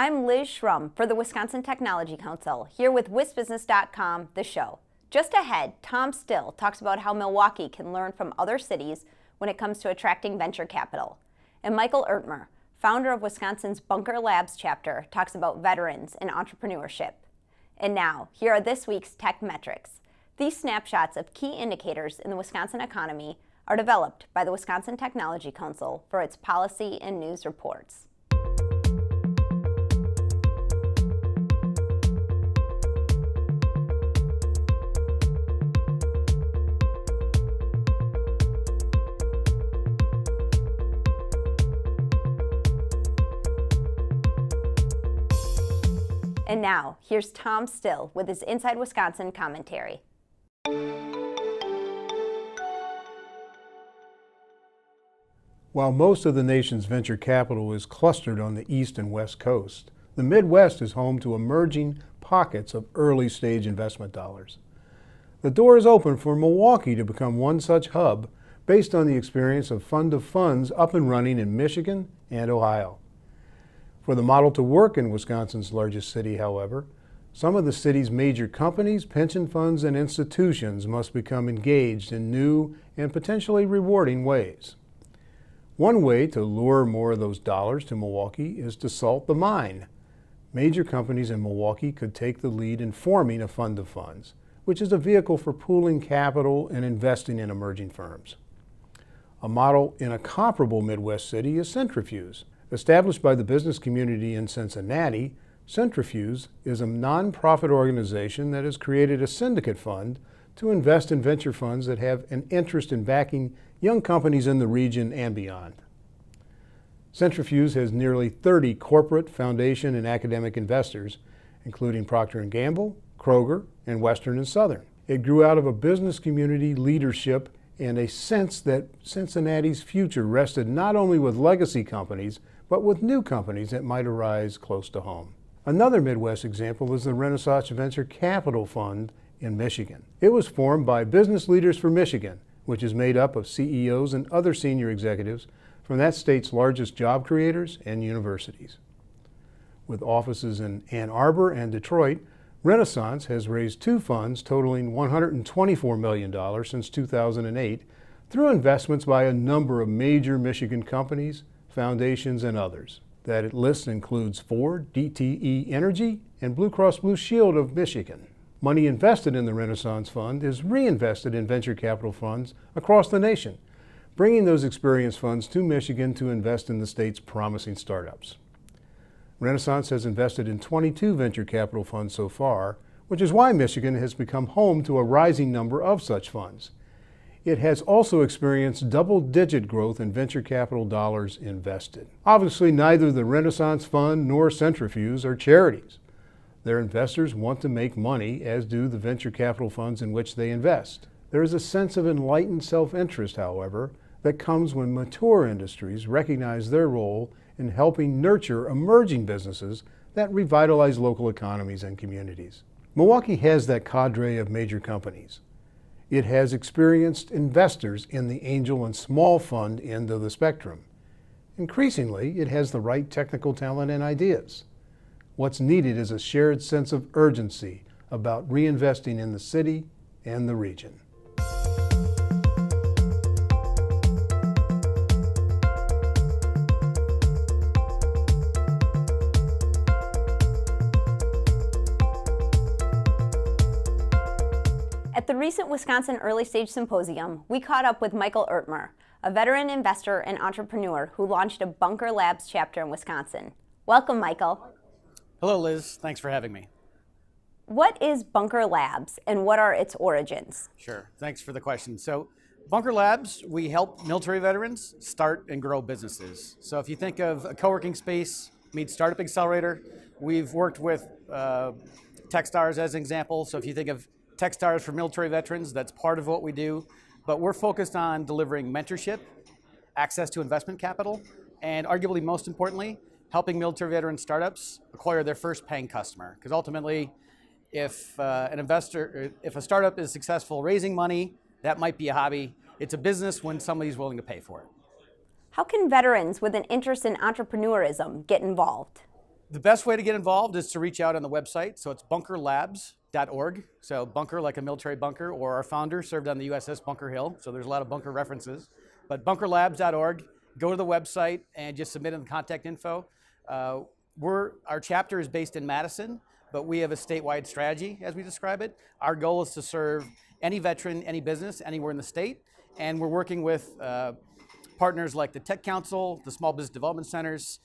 I'm Liz Schrum for the Wisconsin Technology Council, here with WisBusiness.com, the show. Just ahead, Tom Still talks about how Milwaukee can learn from other cities when it comes to attracting venture capital. And Michael Ertmer, founder of Wisconsin's Bunker Labs chapter, talks about veterans and entrepreneurship. And now, here are this week's tech metrics. These snapshots of key indicators in the Wisconsin economy are developed by the Wisconsin Technology Council for its policy and news reports. And now, here's Tom Still with his Inside Wisconsin commentary. While most of the nation's venture capital is clustered on the East and West Coast, the Midwest is home to emerging pockets of early-stage investment dollars. The door is open for Milwaukee to become one such hub based on the experience of Fund of Funds up and running in Michigan and Ohio. For the model to work in Wisconsin's largest city, however, some of the city's major companies, pension funds, and institutions must become engaged in new and potentially rewarding ways. One way to lure more of those dollars to Milwaukee is to salt the mine. Major companies in Milwaukee could take the lead in forming a fund of funds, which is a vehicle for pooling capital and investing in emerging firms. A model in a comparable Midwest city is Centrifuge. Established by the business community in Cincinnati, Centrifuge is a nonprofit organization that has created a syndicate fund to invest in venture funds that have an interest in backing young companies in the region and beyond. Centrifuge has nearly 30 corporate, foundation, and academic investors, including Procter & Gamble, Kroger, and Western and Southern. It grew out of a business community leadership and a sense that Cincinnati's future rested not only with legacy companies, but with new companies that might arise close to home. Another Midwest example is the Renaissance Venture Capital Fund in Michigan. It was formed by Business Leaders for Michigan, which is made up of CEOs and other senior executives from that state's largest job creators and universities. With offices in Ann Arbor and Detroit, Renaissance has raised two funds totaling $124 million since 2008 through investments by a number of major Michigan companies, foundations, and others. That list includes Ford, DTE Energy, and Blue Cross Blue Shield of Michigan. Money invested in the Renaissance Fund is reinvested in venture capital funds across the nation, bringing those experienced funds to Michigan to invest in the state's promising startups. Renaissance has invested in 22 venture capital funds so far, which is why Michigan has become home to a rising number of such funds. It has also experienced double-digit growth in venture capital dollars invested. Obviously, neither the Renaissance Fund nor Centrifuge are charities. Their investors want to make money, as do the venture capital funds in which they invest. There is a sense of enlightened self-interest, however, that comes when mature industries recognize their role in helping nurture emerging businesses that revitalize local economies and communities. Milwaukee has that cadre of major companies. It has experienced investors in the angel and small fund end of the spectrum. Increasingly, it has the right technical talent and ideas. What's needed is a shared sense of urgency about reinvesting in the city and the region. At the recent Wisconsin Early Stage Symposium, we caught up with Michael Ertmer, a veteran investor and entrepreneur who launched a Bunker Labs chapter in Wisconsin. Welcome, Michael. Hello, Liz. Thanks for having me. What is Bunker Labs and what are its origins? Sure. Thanks for the question. So, Bunker Labs, we help military veterans start and grow businesses. So if you think of a co-working space meets Startup Accelerator, we've worked with Techstars as an example. So if you think of Techstars for military veterans, that's part of what we do. But we're focused on delivering mentorship, access to investment capital, and arguably most importantly, helping military veteran startups acquire their first paying customer. Because ultimately, if if a startup is successful raising money, that might be a hobby. It's a business when somebody's willing to pay for it. How can veterans with an interest in entrepreneurism get involved? The best way to get involved is to reach out on the website. So it's bunkerlabs.org. So bunker like a military bunker, or our founder served on the USS Bunker Hill. So there's a lot of bunker references. But bunkerlabs.org, go to the website and just submit in the contact info. Our chapter is based in Madison, but we have a statewide strategy as we describe it. Our goal is to serve any veteran, any business, anywhere in the state. And we're working with partners like the Tech Council, the Small Business Development Centers,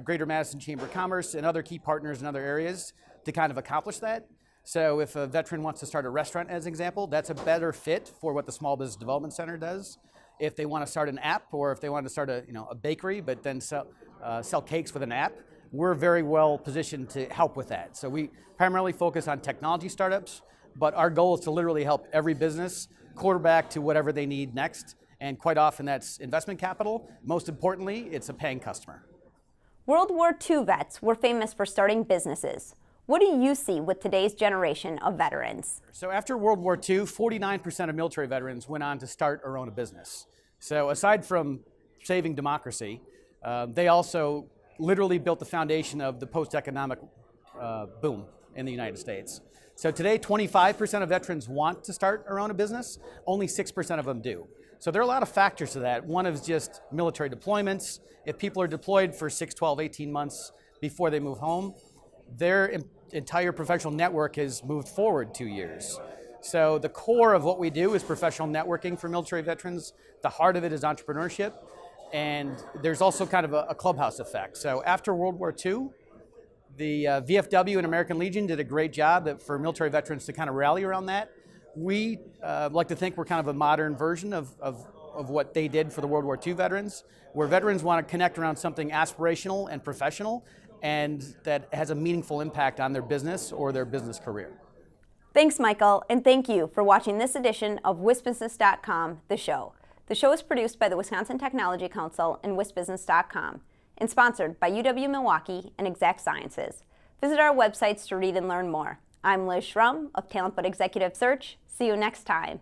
Greater Madison Chamber of Commerce, and other key partners in other areas to kind of accomplish that. So if a veteran wants to start a restaurant, as an example, that's a better fit for what the Small Business Development Center does. If they want to start an app, or if they want to start a bakery, but then sell cakes with an app, we're very well positioned to help with that. So we primarily focus on technology startups, but our goal is to literally help every business quarterback to whatever they need next. And quite often that's investment capital. Most importantly, it's a paying customer. World War II vets were famous for starting businesses. What do you see with today's generation of veterans? So after World War II, 49% of military veterans went on to start or own a business. So aside from saving democracy, they also literally built the foundation of the post-economic boom in the United States. So today, 25% of veterans want to start or own a business. Only 6% of them do. So there are a lot of factors to that. One is just military deployments. If people are deployed for 6, 12, 18 months before they move home, their entire professional network has moved forward 2 years. So the core of what we do is professional networking for military veterans. The heart of it is entrepreneurship. And there's also kind of a clubhouse effect. So after World War II, the VFW and American Legion did a great job for military veterans to kind of rally around that. We like to think we're kind of a modern version of what they did for the World War II veterans, where veterans want to connect around something aspirational and professional, and that has a meaningful impact on their business or their business career. Thanks, Michael, and thank you for watching this edition of WisBusiness.com, the show. The show is produced by the Wisconsin Technology Council and WisBusiness.com and sponsored by UW-Milwaukee and Exact Sciences. Visit our websites to read and learn more. I'm Liz Schrum of Talent But Executive Search. See you next time.